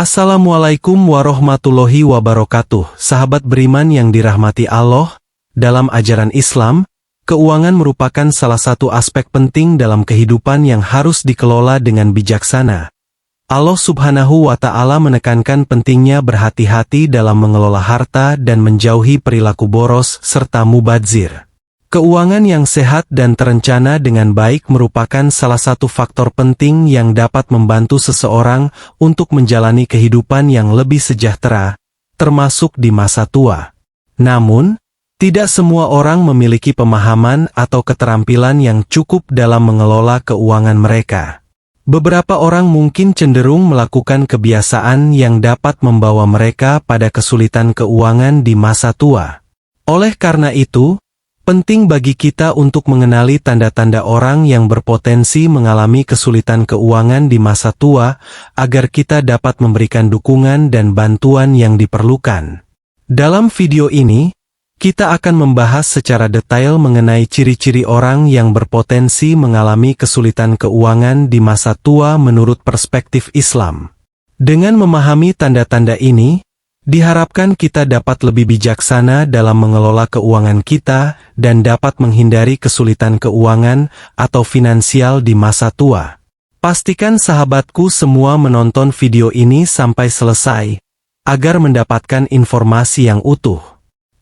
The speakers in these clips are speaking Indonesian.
Assalamualaikum warahmatullahi wabarakatuh. Sahabat beriman yang dirahmati Allah, dalam ajaran Islam, keuangan merupakan salah satu aspek penting dalam kehidupan yang harus dikelola dengan bijaksana. Allah Subhanahu wa Ta'ala menekankan pentingnya berhati-hati dalam mengelola harta dan menjauhi perilaku boros serta mubadzir. Keuangan yang sehat dan terencana dengan baik merupakan salah satu faktor penting yang dapat membantu seseorang untuk menjalani kehidupan yang lebih sejahtera, termasuk di masa tua. Namun, tidak semua orang memiliki pemahaman atau keterampilan yang cukup dalam mengelola keuangan mereka. Beberapa orang mungkin cenderung melakukan kebiasaan yang dapat membawa mereka pada kesulitan keuangan di masa tua. Oleh karena itu, penting bagi kita untuk mengenali tanda-tanda orang yang berpotensi mengalami kesulitan keuangan di masa tua, agar kita dapat memberikan dukungan dan bantuan yang diperlukan. Dalam video ini, kita akan membahas secara detail mengenai ciri-ciri orang yang berpotensi mengalami kesulitan keuangan di masa tua menurut perspektif Islam. Dengan memahami tanda-tanda ini, diharapkan kita dapat lebih bijaksana dalam mengelola keuangan kita dan dapat menghindari kesulitan keuangan atau finansial di masa tua. Pastikan sahabatku semua menonton video ini sampai selesai, agar mendapatkan informasi yang utuh.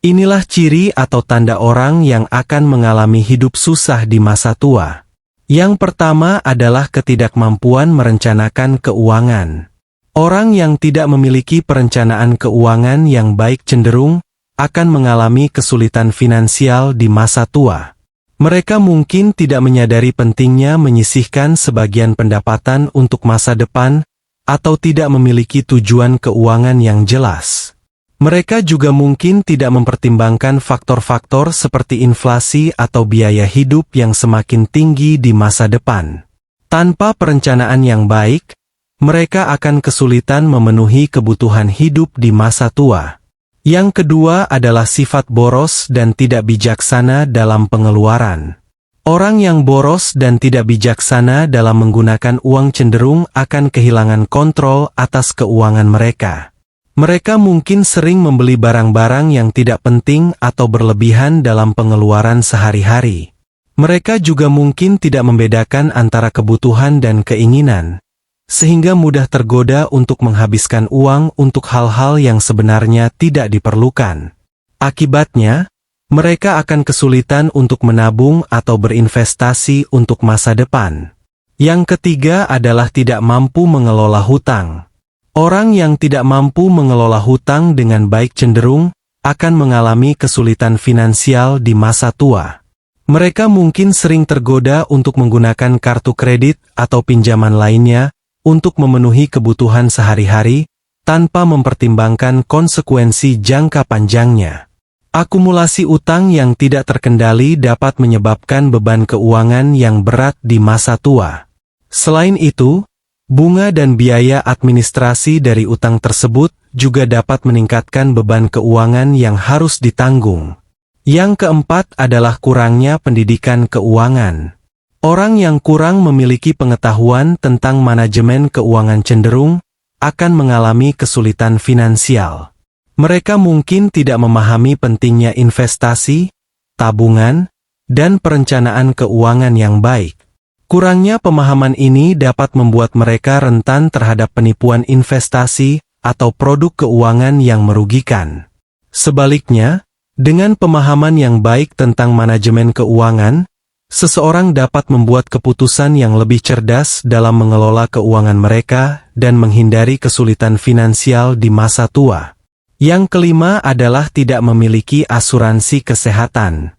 Inilah ciri atau tanda orang yang akan mengalami hidup susah di masa tua. Yang pertama adalah ketidakmampuan merencanakan keuangan. Orang yang tidak memiliki perencanaan keuangan yang baik cenderung akan mengalami kesulitan finansial di masa tua. Mereka mungkin tidak menyadari pentingnya menyisihkan sebagian pendapatan untuk masa depan, atau tidak memiliki tujuan keuangan yang jelas. Mereka juga mungkin tidak mempertimbangkan faktor-faktor seperti inflasi atau biaya hidup yang semakin tinggi di masa depan. Tanpa perencanaan yang baik, mereka akan kesulitan memenuhi kebutuhan hidup di masa tua. Yang kedua adalah sifat boros dan tidak bijaksana dalam pengeluaran. Orang yang boros dan tidak bijaksana dalam menggunakan uang cenderung akan kehilangan kontrol atas keuangan mereka. Mereka mungkin sering membeli barang-barang yang tidak penting atau berlebihan dalam pengeluaran sehari-hari. Mereka juga mungkin tidak membedakan antara kebutuhan dan keinginan, sehingga mudah tergoda untuk menghabiskan uang untuk hal-hal yang sebenarnya tidak diperlukan. Akibatnya, mereka akan kesulitan untuk menabung atau berinvestasi untuk masa depan. Yang ketiga adalah tidak mampu mengelola hutang. Orang yang tidak mampu mengelola hutang dengan baik cenderung akan mengalami kesulitan finansial di masa tua. Mereka mungkin sering tergoda untuk menggunakan kartu kredit atau pinjaman lainnya untuk memenuhi kebutuhan sehari-hari, tanpa mempertimbangkan konsekuensi jangka panjangnya. Akumulasi utang yang tidak terkendali dapat menyebabkan beban keuangan yang berat di masa tua. Selain itu, bunga dan biaya administrasi dari utang tersebut juga dapat meningkatkan beban keuangan yang harus ditanggung. Yang keempat adalah kurangnya pendidikan keuangan. Orang yang kurang memiliki pengetahuan tentang manajemen keuangan cenderung akan mengalami kesulitan finansial. Mereka mungkin tidak memahami pentingnya investasi, tabungan, dan perencanaan keuangan yang baik. Kurangnya pemahaman ini dapat membuat mereka rentan terhadap penipuan investasi atau produk keuangan yang merugikan. Sebaliknya, dengan pemahaman yang baik tentang manajemen keuangan, seseorang dapat membuat keputusan yang lebih cerdas dalam mengelola keuangan mereka dan menghindari kesulitan finansial di masa tua. Yang kelima adalah tidak memiliki asuransi kesehatan.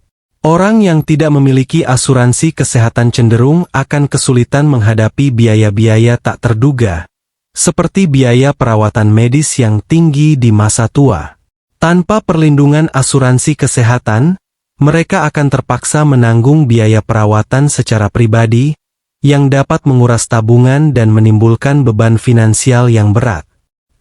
Orang yang tidak memiliki asuransi kesehatan cenderung akan kesulitan menghadapi biaya-biaya tak terduga, seperti biaya perawatan medis yang tinggi di masa tua. Tanpa perlindungan asuransi kesehatan, mereka akan terpaksa menanggung biaya perawatan secara pribadi, yang dapat menguras tabungan dan menimbulkan beban finansial yang berat.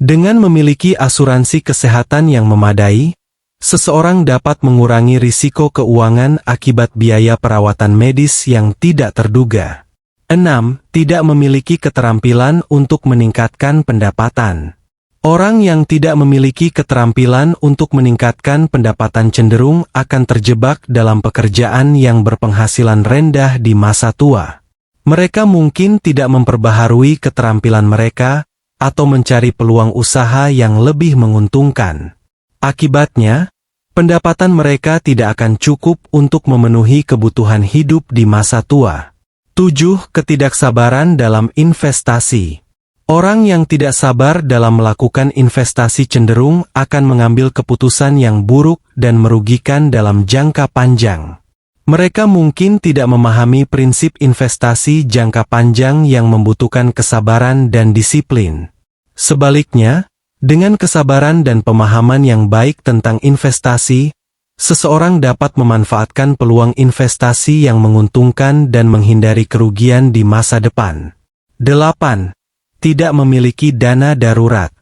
Dengan memiliki asuransi kesehatan yang memadai, seseorang dapat mengurangi risiko keuangan akibat biaya perawatan medis yang tidak terduga. 6. Tidak memiliki keterampilan untuk meningkatkan pendapatan. Orang yang tidak memiliki keterampilan untuk meningkatkan pendapatan cenderung akan terjebak dalam pekerjaan yang berpenghasilan rendah di masa tua. Mereka mungkin tidak memperbaharui keterampilan mereka atau mencari peluang usaha yang lebih menguntungkan. Akibatnya, pendapatan mereka tidak akan cukup untuk memenuhi kebutuhan hidup di masa tua. 7. Ketidaksabaran dalam investasi. Orang yang tidak sabar dalam melakukan investasi cenderung akan mengambil keputusan yang buruk dan merugikan dalam jangka panjang. Mereka mungkin tidak memahami prinsip investasi jangka panjang yang membutuhkan kesabaran dan disiplin. Sebaliknya, dengan kesabaran dan pemahaman yang baik tentang investasi, seseorang dapat memanfaatkan peluang investasi yang menguntungkan dan menghindari kerugian di masa depan. 8. Tidak memiliki dana darurat.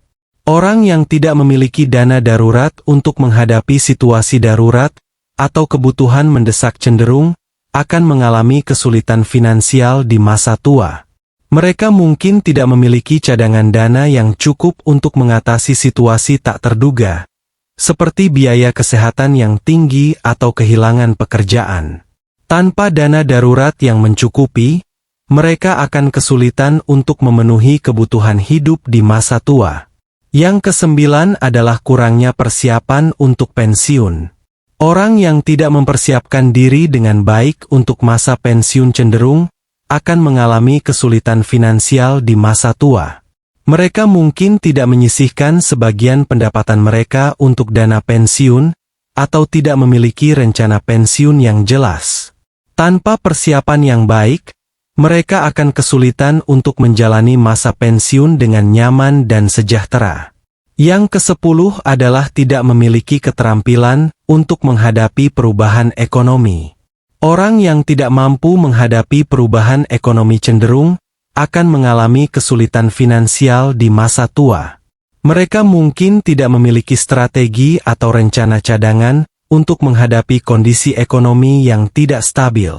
Orang yang tidak memiliki dana darurat untuk menghadapi situasi darurat atau kebutuhan mendesak cenderung akan mengalami kesulitan finansial di masa tua. Mereka mungkin tidak memiliki cadangan dana yang cukup untuk mengatasi situasi tak terduga, seperti biaya kesehatan yang tinggi atau kehilangan pekerjaan. Tanpa dana darurat yang mencukupi, mereka akan kesulitan untuk memenuhi kebutuhan hidup di masa tua. Yang ke-9 adalah kurangnya persiapan untuk pensiun. Orang yang tidak mempersiapkan diri dengan baik untuk masa pensiun cenderung akan mengalami kesulitan finansial di masa tua. Mereka mungkin tidak menyisihkan sebagian pendapatan mereka untuk dana pensiun, atau tidak memiliki rencana pensiun yang jelas. Tanpa persiapan yang baik, mereka akan kesulitan untuk menjalani masa pensiun dengan nyaman dan sejahtera. Yang ke-10 adalah tidak memiliki keterampilan untuk menghadapi perubahan ekonomi. Orang yang tidak mampu menghadapi perubahan ekonomi cenderung akan mengalami kesulitan finansial di masa tua. Mereka mungkin tidak memiliki strategi atau rencana cadangan untuk menghadapi kondisi ekonomi yang tidak stabil.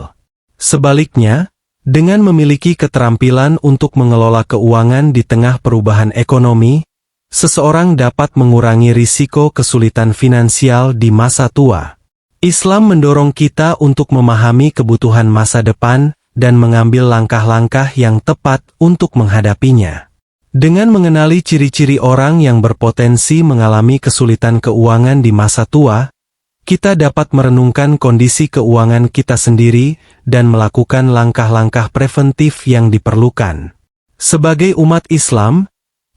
Sebaliknya, dengan memiliki keterampilan untuk mengelola keuangan di tengah perubahan ekonomi, seseorang dapat mengurangi risiko kesulitan finansial di masa tua. Islam mendorong kita untuk memahami kebutuhan masa depan dan mengambil langkah-langkah yang tepat untuk menghadapinya. Dengan mengenali ciri-ciri orang yang berpotensi mengalami kesulitan keuangan di masa tua, kita dapat merenungkan kondisi keuangan kita sendiri dan melakukan langkah-langkah preventif yang diperlukan. Sebagai umat Islam,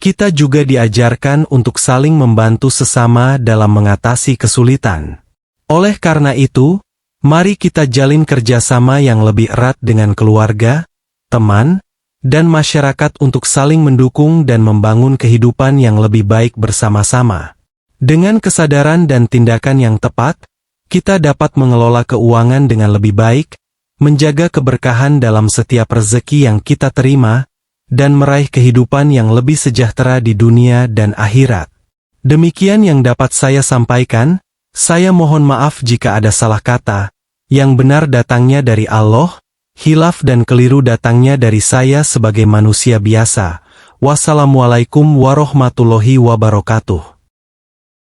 kita juga diajarkan untuk saling membantu sesama dalam mengatasi kesulitan. Oleh karena itu, mari kita jalin kerjasama yang lebih erat dengan keluarga, teman, dan masyarakat untuk saling mendukung dan membangun kehidupan yang lebih baik bersama-sama. Dengan kesadaran dan tindakan yang tepat, kita dapat mengelola keuangan dengan lebih baik, menjaga keberkahan dalam setiap rezeki yang kita terima, dan meraih kehidupan yang lebih sejahtera di dunia dan akhirat. Demikian yang dapat saya sampaikan, saya mohon maaf jika ada salah kata, yang benar datangnya dari Allah, hilaf dan keliru datangnya dari saya sebagai manusia biasa. Wassalamualaikum warahmatullahi wabarakatuh.